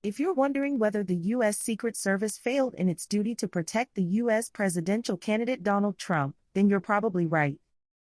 If you're wondering whether the U.S. Secret Service failed in its duty to protect the U.S. presidential candidate Donald Trump, then you're probably right.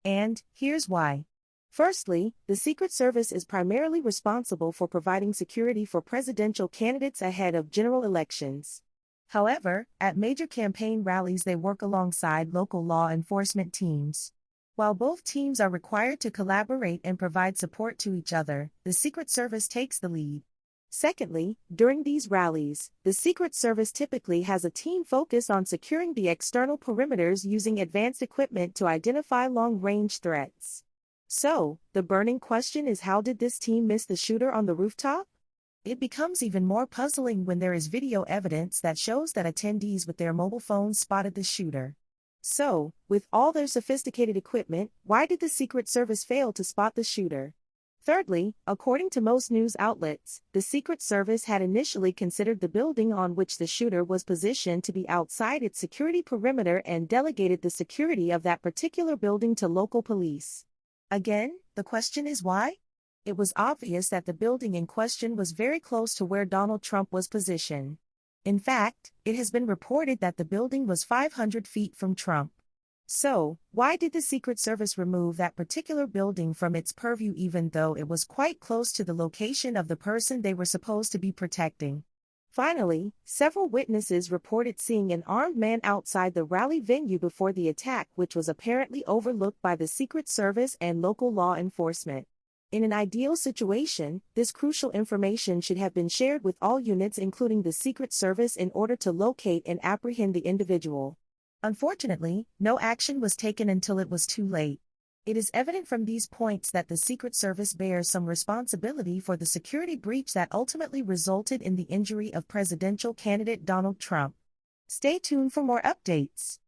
And here's why. Firstly, the Secret Service is primarily responsible for providing security for presidential candidates ahead of general elections. However, at major campaign rallies they work alongside local law enforcement teams. While both teams are required to collaborate and provide support to each other, the Secret Service takes the lead. Secondly, during these rallies, the Secret Service typically has a team focused on securing the external perimeters using advanced equipment to identify long-range threats. So, the burning question is, how did this team miss the shooter on the rooftop? It becomes even more puzzling when there is video evidence that shows that attendees with their mobile phones spotted the shooter. So, with all their sophisticated equipment, why did the Secret Service fail to spot the shooter? Thirdly, according to most news outlets, the Secret Service had initially considered the building on which the shooter was positioned to be outside its security perimeter and delegated the security of that particular building to local police. Again, the question is why? It was obvious that the building in question was very close to where Donald Trump was positioned. In fact, it has been reported that the building was 500 feet from Trump. So, why did the Secret Service remove that particular building from its purview even though it was quite close to the location of the person they were supposed to be protecting? Finally, several witnesses reported seeing an armed man outside the rally venue before the attack, which was apparently overlooked by the Secret Service and local law enforcement. In an ideal situation, this crucial information should have been shared with all units including the Secret Service in order to locate and apprehend the individual. Unfortunately, no action was taken until it was too late. It is evident from these points that the Secret Service bears some responsibility for the security breach that ultimately resulted in the injury of presidential candidate Donald Trump. Stay tuned for more updates.